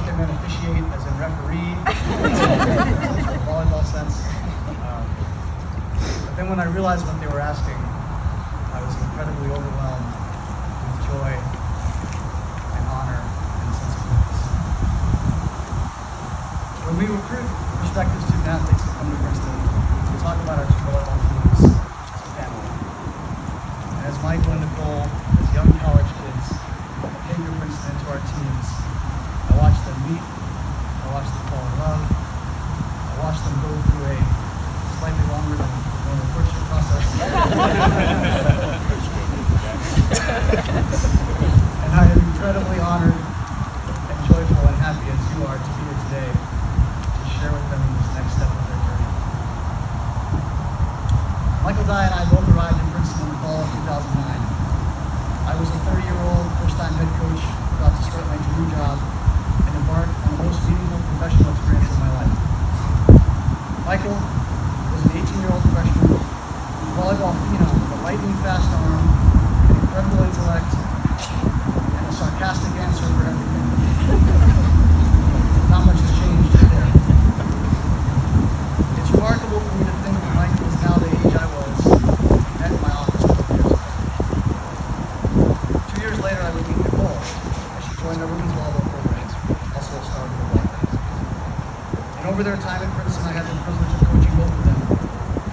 they meant officiate as in referee, in the volleyball sense. But then when I realized what they were asking, I was incredibly overwhelmed with joy and honor and a sense of purpose. When we recruit prospective student athletes to come to Princeton, we talk about our two volleyball teams as a family. And as Michael and Nicole, as young college kids, came to Princeton into our teams, I watched them meet, I watched them fall in love, I watched them go through a slightly longer than normal courtship process. And I am incredibly honored and joyful and happy as you are to be here today to share with them this next step of their journey. Michael Dye and I both arrived in Princeton in the fall of 2009. I was a 30-year-old first-time head coach about to start my dream job and embark on the most meaningful professional experience of my life. Michael was an 18-year-old freshman, volleyball phenom with a lightning-fast arm, an incredible intellect, and a sarcastic answer for everything. Not much has changed there. It's remarkable for me to think that Michael is now the age I was when we met in my office 12 years ago. 2 years later, I would meet Nicole as she joined our women's volleyball program, also a star football fan. And over their time at Princeton, I had the privilege of coaching both of them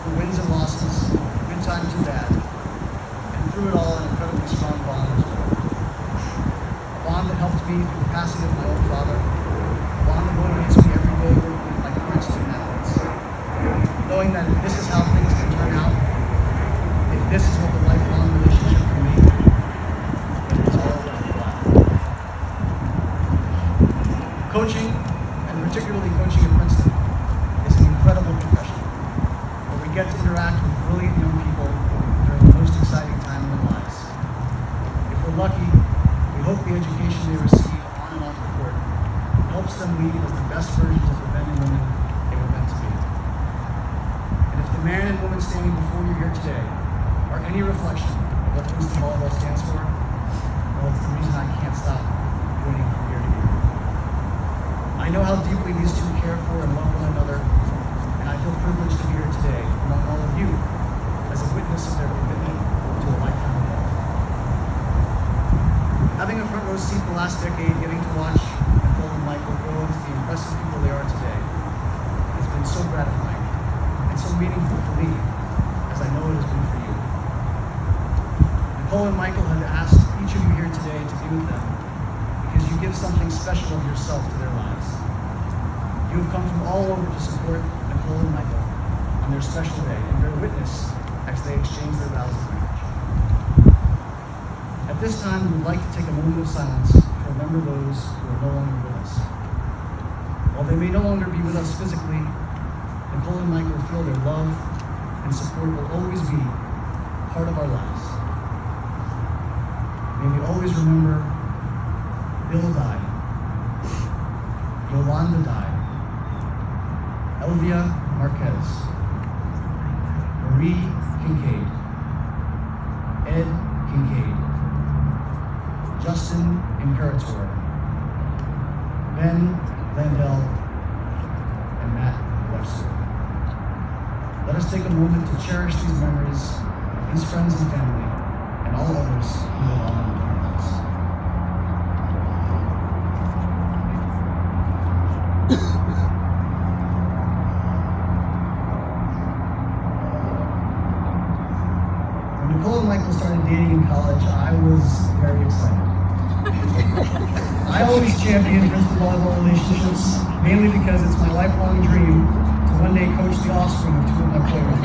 through wins and losses, good times and bad, and through it all, an incredibly strong bond was formed. A bond that helped me through the passing of my own father, a bond that motivates me every day working with my current student athletes, knowing that if this is how things can turn out, if this is what the lifelong relationship can be, then it's all worthwhile. Coaching, and particularly coaching at Princeton, is an incredible profession where we get to interact with brilliant young people during the most exciting time in their lives. If we're lucky, we hope the education they receive on and off the court helps them lead as the best versions of the men and women they were meant to be. And if the man and woman standing before you here today are any reflection of what Princeton Volleyball stands for, well, it's the reason I can't stop winning from year to year. I know how deeply these two care for and love one another, and I feel privileged to be here today among all of you as a witness of their commitment to a lifetime of love. Having a front row seat the last decade, getting to watch Nicole and Michael grow into the impressive people they are today has been so gratifying and so meaningful for me, as I know it has been for you. Nicole and Michael have asked each of you here today to be with them because you give something special of yourself to their lives. You have come from all over to support Nicole and Michael on their special day and bear witness as they exchange their vows of marriage. At this time, we would like to take a moment of silence to remember those who are no longer with us. While they may no longer be with us physically, Nicole and Michael feel their love and support will always be part of our lives. May we always remember Bill Dye, Yolanda Dye, Elvia Marquez, Marie Kincaid, Ed Kincaid, Justin Imperator, Ben Landell, and Matt Webster. Let us take a moment to cherish these memories of these friends and family and all others who live on in our lives. When Nicole and Michael started dating in college, I was very excited. I always champion Princeton volleyball relationships, mainly because it's my lifelong dream to one day coach the offspring of two of my players.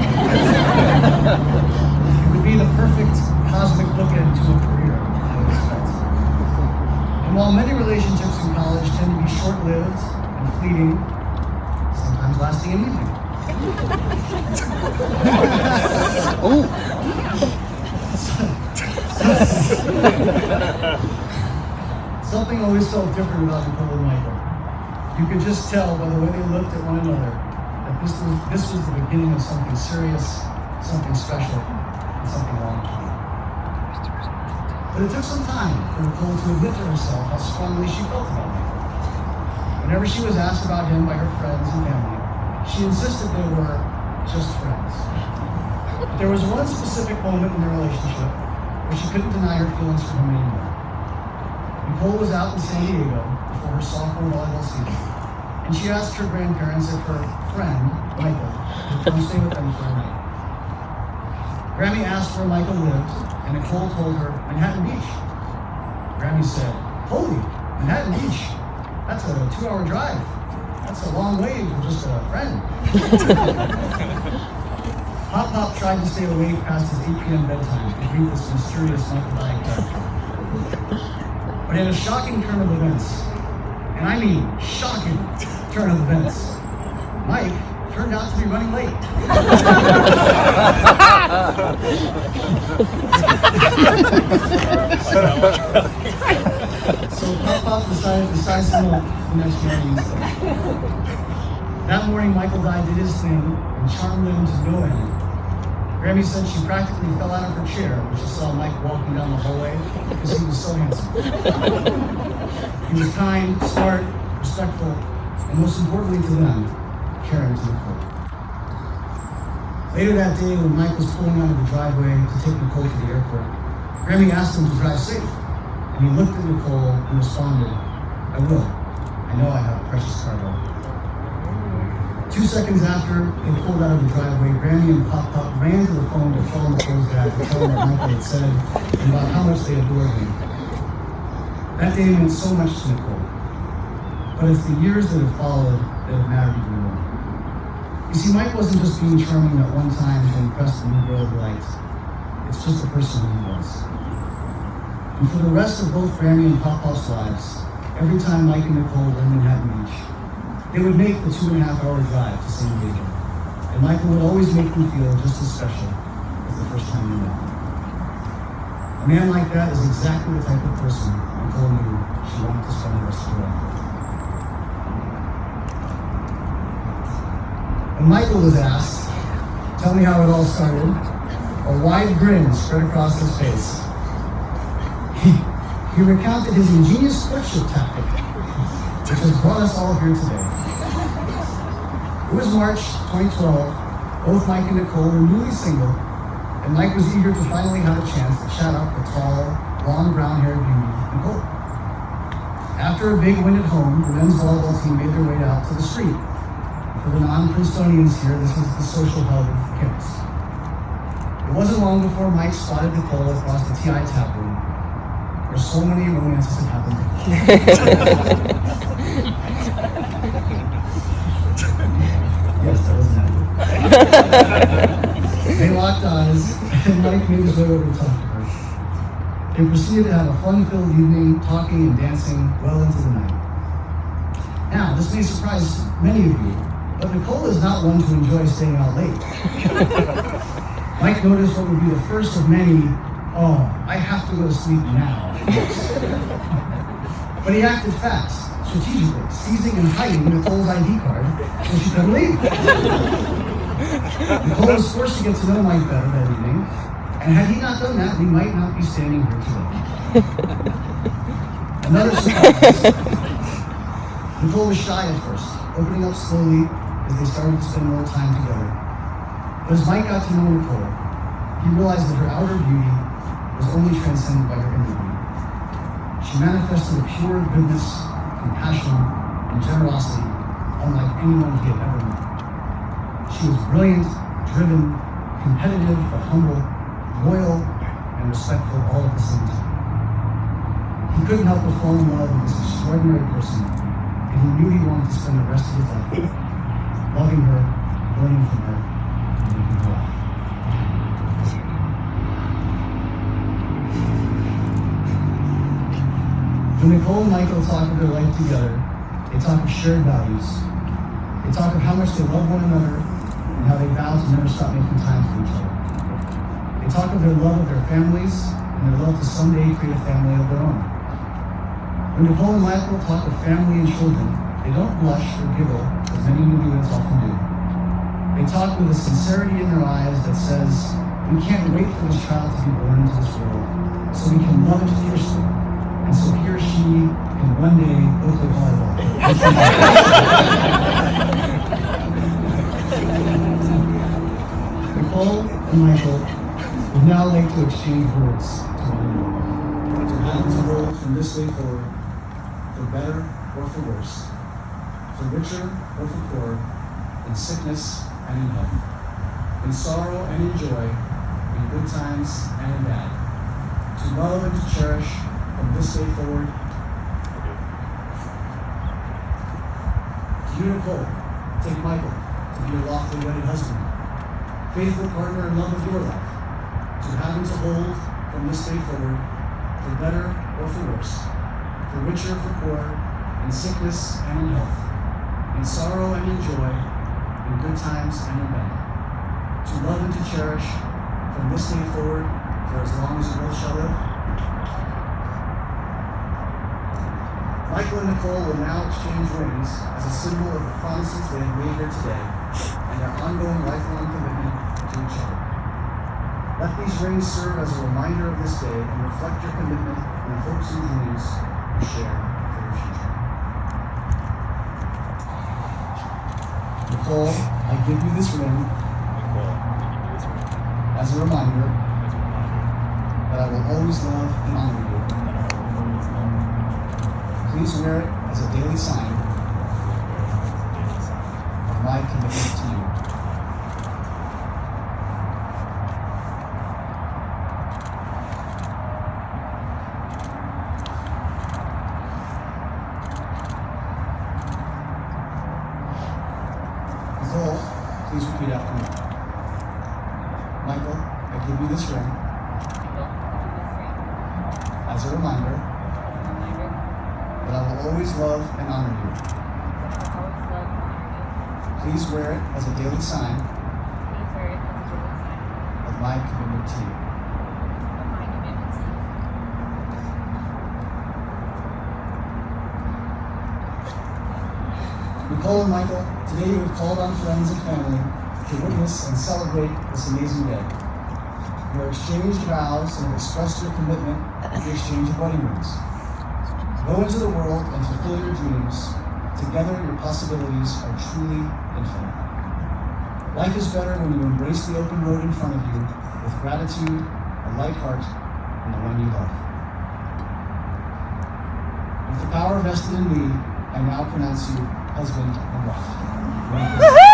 It would be the perfect cosmic bookend to a career, I would expect. And while many relationships in college tend to be short-lived and fleeting, sometimes lasting an evening. Something always felt different about Nicole and Michael. You could just tell by the way they looked at one another that this was the beginning of something serious, something special, and something long-term. But it took some time for Nicole to admit to herself how strongly she felt about Michael. Whenever she was asked about him by her friends and family, she insisted they were just friends. But there was one specific moment in their relationship where she couldn't deny her feelings for him anymore. Nicole was out in San Diego before her sophomore volleyball season, and she asked her grandparents if her friend, Michael, would come stay with them for a night. Grammy asked where Michael lived, and Nicole told her Manhattan Beach. Grammy said, "Holy, Manhattan Beach? That's a 2-hour drive. That's a long way for just a friend." Pop Pop tried to stay awake past his 8 p.m. bedtime to greet this mysterious Michael Dye character. But in a shocking turn of events, and I mean shocking turn of events, Mike turned out to be running late. So Pop Pop decided to size him up the next morning instead. That morning, Michael Dye did his thing and charmed them to no end. Grammy said she practically fell out of her chair when she saw Mike walking down the hallway because he was so handsome. He was kind, smart, respectful, and most importantly to them, caring to Nicole. Later that day, when Mike was pulling out of the driveway to take Nicole to the airport, Grammy asked him to drive safe, and he looked at Nicole and responded, "I will. I know I have a precious cargo." 2 seconds after they pulled out of the driveway, Grammy and Pop Pop ran to the phone to call Nicole's dad to tell him what Michael had said and about how much they adored him. That day meant so much to Nicole, but it's the years that have followed that have mattered even more. You see, Mike wasn't just being charming at one time to impress the new girl he liked. It's just the person he was. And for the rest of both Grammy and Pop Pop's lives, every time Mike and Nicole were in Manhattan Beach, they would make the 2.5-hour drive to San Diego, and Michael would always make them feel just as special as the first time they met. A man like that is exactly the type of person Nicole knew she wanted to spend the rest of her life with. When Michael was asked, "Tell me how it all started," a wide grin spread across his face. He recounted his ingenious courtship tactic, which has brought us all here today. It was March 2012. Both Mike and Nicole were newly single, and Mike was eager to finally have a chance to chat up the tall, blonde brown-haired beauty, Nicole. After a big win at home, the men's volleyball team made their way out to the street. For the non-Princetonians here, this is the social hub of campus. It wasn't long before Mike spotted Nicole across the TI tap room, where so many romances had happened. Yes, that was an They locked eyes, and Mike made his way over to talk to her. They proceeded to have a fun-filled evening, talking and dancing well into the night. Now, this may surprise many of you, but Nicole is not one to enjoy staying out late. Mike noticed what would be the first of many, "Oh, I have to go to sleep now." But he acted fast, strategically, seizing and hiding Nicole's ID card so she couldn't leave. Nicole was forced to get to know Mike better that evening, and had he not done that, we might not be standing here today. Another surprise. Nicole was shy at first, opening up slowly as they started to spend more time together. But as Mike got to know Nicole, he realized that her outer beauty was only transcended by her inner beauty. She manifested a pure goodness, compassion, and generosity unlike anyone he had ever met. She was brilliant, driven, competitive, but humble, loyal, and respectful all at the same time. He couldn't help but fall in love with this extraordinary person, and he knew he wanted to spend the rest of his life with her, loving her, learning from her, and making her laugh. When Nicole and Michael talk of their life together, they talk of shared values. They talk of how much they love one another and how they vow to never stop making time for each other. They talk of their love of their families and their love to someday create a family of their own. When Nicole and Michael talk of family and children, they don't blush or giggle as many newlyweds often do. They talk with a sincerity in their eyes that says, "We can't wait for this child to be born into this world so we can love it fiercely, and so he or she and one day both play volleyball. Nicole and Michael would now like to exchange words to one another. To have to hold from this day forward, for better or for worse, for richer or for poorer, in sickness and in health, in sorrow and in joy, in good times and in bad, to love and to cherish from this day forward. To you, Nicole, take Michael to be your lawfully wedded husband, faithful partner in love of your life, to have and to hold from this day forward, for better or for worse, for richer or for poorer, in sickness and in health, in sorrow and in joy, in good times and in bad, to love and to cherish from this day forward for as long as you both shall live. Michael and Nicole will now exchange rings as a symbol of the promises they have made here today and their ongoing lifelong commitment to each other. Let these rings serve as a reminder of this day and reflect your commitment and the hopes and dreams you share for your future. Nicole, I give you this ring as a reminder that I will always love and honor you. Please wear it as a daily sign of my commitment to you. Nicole, please repeat after me. Michael, I give you this ring as a reminder that I will always love and honor you. Please wear it as a daily sign of my commitment to you. Nicole and Michael, today you have called on friends and family to witness and celebrate this amazing day. You have exchanged vows and have expressed your commitment with the exchange of wedding rings. Go into the world and fulfill your dreams. Together, your possibilities are truly infinite. Life is better when you embrace the open road in front of you with gratitude, a light heart, and the one you love. With the power vested in me, I now pronounce you husband and wife.